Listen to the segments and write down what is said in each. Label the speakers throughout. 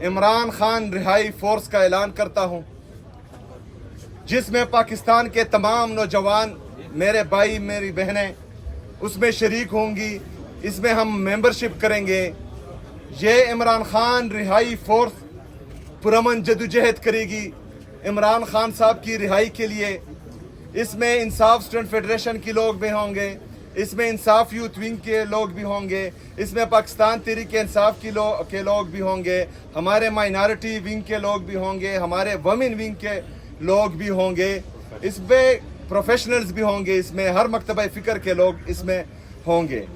Speaker 1: इमरान खान रिहाई फोर्स का ऐलान करता हूं, जिसमें पाकिस्तान के तमाम नौजवान, मेरे भाई मेरी बहनें उसमें शरीक होंगी। इसमें हम मेंबरशिप करेंगे। ये इमरान खान रिहाई फोर्स पुरअमन जदोजहद करेगी इमरान खान साहब की रिहाई के लिए। इसमें इंसाफ स्टूडेंट फेडरेशन के लोग भी होंगे, इसमें इंसाफ यूथ विंग के लोग भी होंगे, इसमें पाकिस्तान तहरीक इंसाफ के लोग भी होंगे, हमारे माइनॉरिटी विंग के लोग भी होंगे, हमारे वमेन विंग के लोग भी होंगे, इसमें प्रोफेशनल्स भी होंगे, इसमें हर मकतबा फ़िक्र के लोग इसमें होंगे।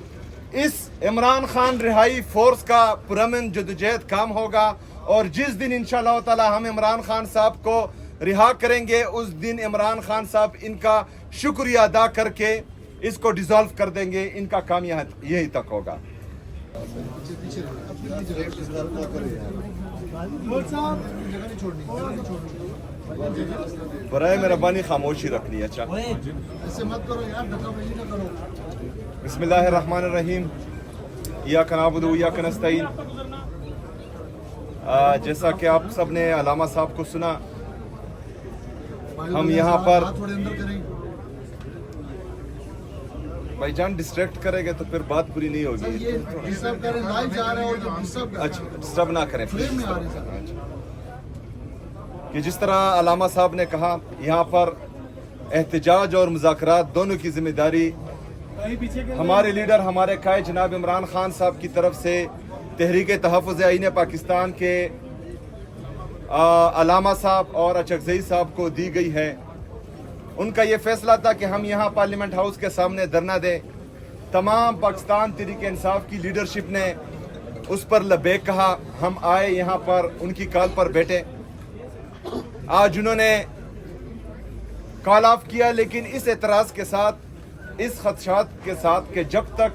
Speaker 1: इस इमरान खान रिहाई फोर्स का पुरअमन जदोजहद काम होगा और जिस दिन इंशाअल्लाह ताला हम इमरान खान साहब को रिहा करेंगे, उस दिन इमरान खान साहब इनका शुक्रिया अदा करके इसको डिसॉल्व कर देंगे। इनका काम यही तक होगा। बराए मेहरबानी खामोशी रखनी है। अच्छा, बिस्मिल्लाहिर्रहमानिर्रहीम, इय्याका नअबुदु व इय्याका नस्तईन। जैसा कि आप सब ने अलामा साहब को सुना, हम यहाँ पर भाईजान डिस्ट्रैक्ट करेंगे तो फिर बात पूरी नहीं होगी। अच्छा, डिस्टर्ब ना करें कि जिस तरह अलामा साहब ने कहा, यहाँ पर एहतजाज और मुज़ाकरात दोनों की जिम्मेदारी हमारे लीडर, हमारे कायद जनाब इमरान खान साहब की तरफ से तहरीक तहफ़्फ़ुज़ आईन पाकिस्तान के अलामा साहब और अचकज़ई साहब को दी गई है। उनका ये फैसला था कि हम यहाँ पार्लियामेंट हाउस के सामने धरना दें। तमाम पाकिस्तान तहरीक इंसाफ की लीडरशिप ने उस पर लबैक कहा। हम आए यहाँ पर, उनकी कॉल पर बैठे। आज उन्होंने कॉल ऑफ किया, लेकिन इस एतराज़ के साथ, इस खदशात के साथ कि जब तक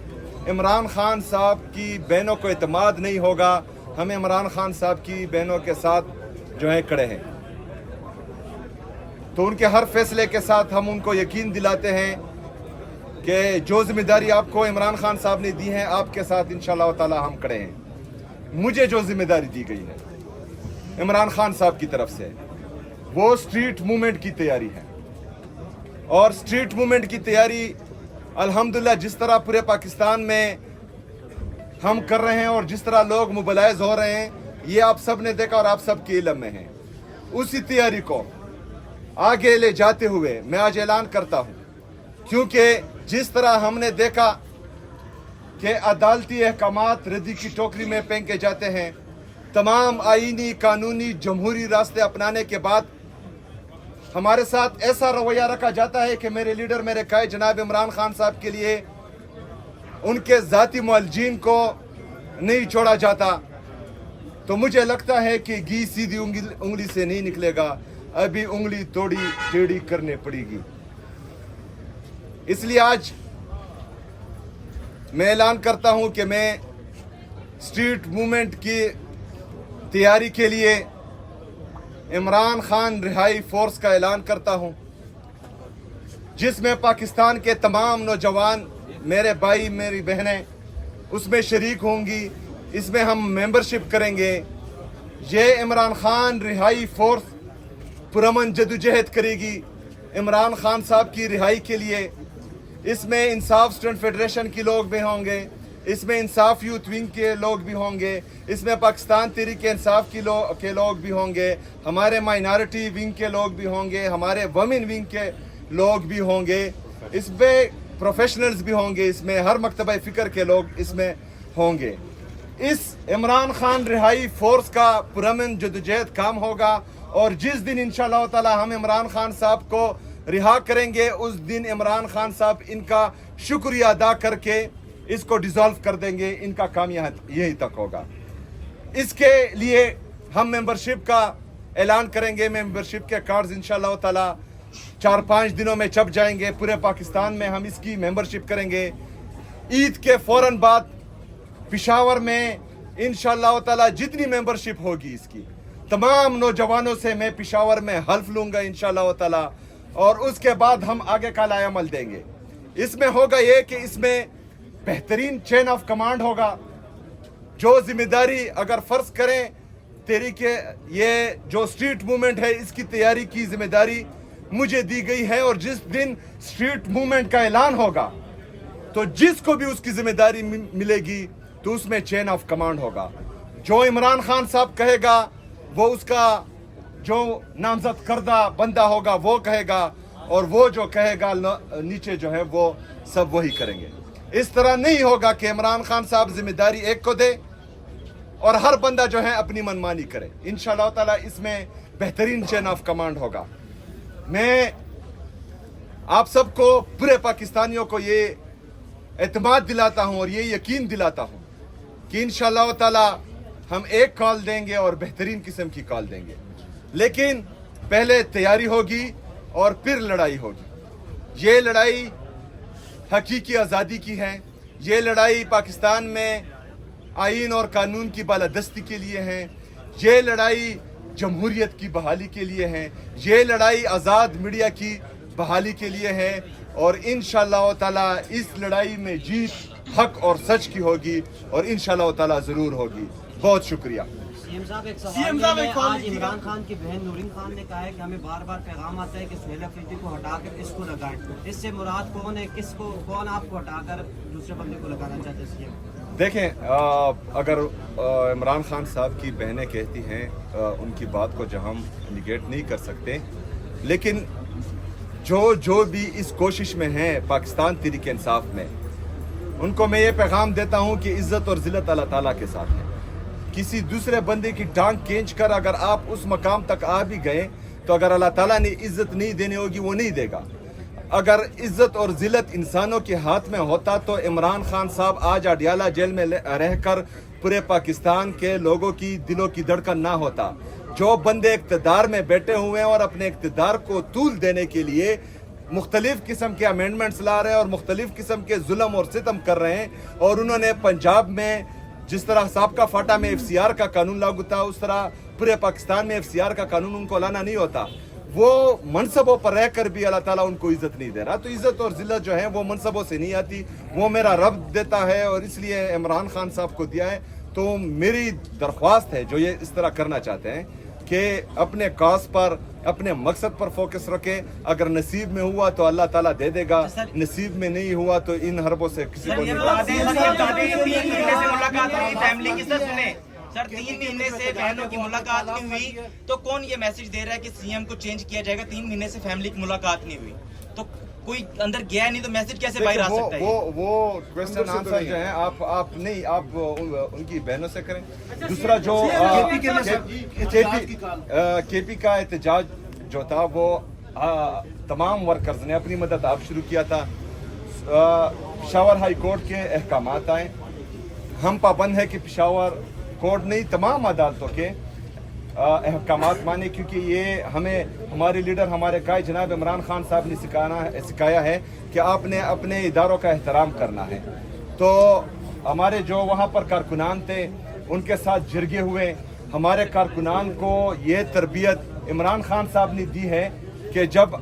Speaker 1: इमरान खान साहब की बहनों को एतमाद नहीं होगा, हम इमरान खान साहब की बहनों के साथ जो है खड़े हैं। तो उनके हर फैसले के साथ हम उनको यकीन दिलाते हैं कि जो जिम्मेदारी आपको इमरान खान साहब ने दी है, आपके साथ इंशाअल्लाह ताला हम खड़े हैं। मुझे जो जिम्मेदारी दी गई है इमरान खान साहब की तरफ से, वो स्ट्रीट मूवमेंट की तैयारी है। और स्ट्रीट मूवमेंट की तैयारी अल्हम्दुलिल्लाह जिस तरह पूरे पाकिस्तान में हम कर रहे हैं और जिस तरह लोग मोबिलाइज हो रहे हैं, ये आप सब ने देखा और आप सब के इल्म में है। उसी तैयारी को आगे ले जाते हुए मैं आज ऐलान करता हूं, क्योंकि जिस तरह हमने देखा कि अदालती अहकामात रद्दी की टोकरी में फेंके जाते हैं, तमाम आईनी, कानूनी, जमहूरी रास्ते अपनाने के बाद हमारे साथ ऐसा रवैया रखा जाता है कि मेरे लीडर, मेरे कायद जनाब इमरान खान साहब के लिए उनके ज़ाती मुअल्लिजीन को नहीं छोड़ा जाता। तो मुझे लगता है कि घी सीधी उंगली से नहीं निकलेगा, अभी उंगली थोड़ी टेढ़ी करने पड़ेगी। इसलिए आज मैं ऐलान करता हूं कि मैं स्ट्रीट मूवमेंट की तैयारी के लिए इमरान खान रिहाई फोर्स का ऐलान करता हूं, जिसमें पाकिस्तान के तमाम नौजवान, मेरे भाई मेरी बहनें उसमें शरीक होंगी। इसमें हम मेंबरशिप करेंगे। ये इमरान खान रिहाई फोर्स पुरअमन जदोजहद करेगी इमरान खान साहब की रिहाई के लिए। इसमें इंसाफ स्टूडेंट फेडरेशन के लोग भी होंगे, इसमें इंसाफ यूथ विंग के लोग भी होंगे, इसमें पाकिस्तान तहरीक इंसाफ के लोग भी होंगे, हमारे माइनॉरिटी विंग के लोग भी होंगे, हमारे वमेन विंग के लोग भी होंगे, इसमें प्रोफेशनल्स भी होंगे, इसमें हर मकतबा फ़िक्र के लोग इसमें होंगे। इस इमरान खान रिहाई फोर्स का पुरअमन जदोजहद काम होगा और जिस दिन इंशाअल्लाह ताला हम इमरान खान साहब को रिहा करेंगे, उस दिन इमरान खान साहब इनका शुक्रिया अदा करके इसको डिसॉल्व कर देंगे। इनका काम यही तक होगा। इसके लिए हम मेंबरशिप का ऐलान करेंगे। मेंबरशिप के कार्ड्स इंशाअल्लाह ताला 4-5 दिनों में छप जाएंगे। पूरे पाकिस्तान में हम इसकी मेंबरशिप करेंगे। ईद के फौरन बाद पेशावर में इंशाअल्लाह ताला जितनी मेंबरशिप होगी इसकी, तमाम नौजवानों से मैं पेशावर में हल्फ लूंगा इंशाअल्लाह ताला, और उसके बाद हम आगे का लाएअमल देंगे। इसमें होगा ये कि इसमें बेहतरीन चेन ऑफ कमांड होगा। जो जिम्मेदारी अगर फर्ज करें तहरीक ये जो स्ट्रीट मूवमेंट है इसकी तैयारी की जिम्मेदारी मुझे दी गई है, और जिस दिन स्ट्रीट मूवमेंट का ऐलान होगा तो जिसको भी उसकी जिम्मेदारी मिलेगी तो उसमें चेन ऑफ कमांड होगा। जो इमरान खान साहब कहेगा वो उसका जो नामजद करदा बंदा होगा वो कहेगा, और वो जो कहेगा नीचे जो है वो सब वही करेंगे। इस तरह नहीं होगा कि इमरान खान साहब जिम्मेदारी एक को दे और हर बंदा जो है अपनी मनमानी करे। इंशाअल्लाह ताला इसमें बेहतरीन चेन ऑफ कमांड होगा। मैं आप सबको, पूरे पाकिस्तानियों को ये एतमाद दिलाता हूँ और ये यकीन दिलाता हूँ कि इंशाअल्लाह ताला हम एक कॉल देंगे और बेहतरीन किस्म की कॉल देंगे, लेकिन पहले तैयारी होगी और फिर लड़ाई होगी। ये लड़ाई हकीकी आज़ादी की है, ये लड़ाई पाकिस्तान में आईन और कानून की बालादस्ती के लिए है, ये लड़ाई जमहूरियत की बहाली के लिए है, ये लड़ाई आज़ाद मीडिया की बहाली के लिए है, और इंशाअल्लाह ताला इस लड़ाई में जीत हक और सच की होगी, और इंशाअल्लाह ताला ज़रूर होगी। बहुत शुक्रिया।
Speaker 2: सीएम साहब एक सवाल है, आज इमरान खान की बहन नूरिन खान ने कहा है कि हमें बार बार पैगाम आता है कि सुहेल अफरीदी को हटाकर इसको लगाएं। इससे मुराद कौन है, किसको, कौन आपको हटाकर दूसरे बंदे को लगाना चाहते हैं सीएम?
Speaker 1: देखें, अगर इमरान खान साहब की बहनें कहती हैं, उनकी बात को जो हम निगेट नहीं कर सकते, लेकिन जो भी इस कोशिश में हैं पाकिस्तान तहरीक इंसाफ में, उनको मैं ये पैगाम देता हूँ कि इज़्ज़त और ज़िल्लत अल्लाह ताला के साथ है। किसी दूसरे बंदे की टांग खींच कर अगर आप उस मकाम तक आ भी गए तो अगर अल्लाह ताला ने इज़्ज़त नहीं देनी होगी वो नहीं देगा। अगर इज़्ज़त और ज़िल्लत इंसानों के हाथ में होता तो इमरान खान साहब आज अडियाला जेल में रहकर पूरे पाकिस्तान के लोगों की दिलों की धड़कन ना होता। जो बंदे इक़्तिदार में बैठे हुए हैं और अपने इक़्तिदार को तूल देने के लिए मुख्तलिफ किस्म के अमेंडमेंट्स ला रहे हैं और मुख्तलिफ किस्म के जुल्म और सितम कर रहे हैं, और उन्होंने पंजाब में जिस तरह साबका फाटा में FCR का कानून लागू था उस तरह पूरे पाकिस्तान में FCR का कानून उनको लाना नहीं होता। वो मनसबों पर रह कर भी अल्लाह ताला उनको इज़्ज़त नहीं दे रहा। तो इज़्ज़त और ज़िल्लत जो है वो मनसबों से नहीं आती, वो मेरा रब देता है, और इसलिए इमरान खान साहब को दिया है। तो मेरी दरख्वास्त है जो ये इस तरह करना चाहते हैं कि अपने काज पर, अपने मकसद पर फोकस रखें। अगर नसीब में हुआ तो अल्लाह ताला दे देगा, नसीब में नहीं हुआ तो इन हरबों से किसी को नहीं।
Speaker 3: 3 महीने से बहनों की मुलाकात नहीं हुई, तो कौन ये मैसेज दे रहा है कि सीएम को चेंज किया जाएगा? 3 महीने से फैमिली की मुलाकात नहीं हुई तो कोई अंदर गया नहीं, तो मैसेज कैसे बाहर आ सकता है?
Speaker 1: वो क्वेश्चन आंसर जो है आप नहीं, आप उनकी बहनों से करें। दूसरा जो केपी का एहतजाज जो था वो तमाम वर्कर्स ने अपनी मदद आप शुरू किया था। पेशावर हाई कोर्ट के अहकामात आए, हम पाबंद है कि पेशावर कोर्ट नहीं तमाम अदालतों के अहकामात माने, क्योंकि ये हमें हमारे लीडर, हमारे कायद जनाब इमरान खान साहब ने सिखाया है कि आपने अपने इदारों का एहतराम करना है। तो हमारे जो वहाँ पर कारकुनान थे उनके साथ जिरगे हुए, हमारे कारकुनान को ये तरबियत इमरान खान साहब ने दी है कि जब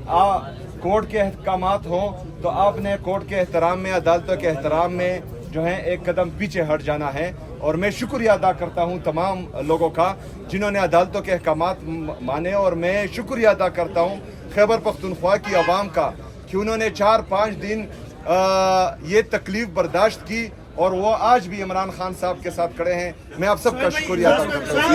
Speaker 1: कोर्ट के अहकामात हों तो आपने कोर्ट के एहतराम में, अदालतों के एहतराम में जो है एक कदम पीछे हट जाना है। और मैं शुक्रिया अदा करता हूं तमाम लोगों का जिन्होंने अदालतों के अहकामात माने, और मैं शुक्रिया अदा करता हूं खैबर पख्तूनख्वा की आवाम का कि उन्होंने 4-5 दिन ये तकलीफ बर्दाश्त की, और वो आज भी इमरान खान साहब के साथ खड़े हैं। मैं आप सबका शुक्रिया अदा करता हूँ।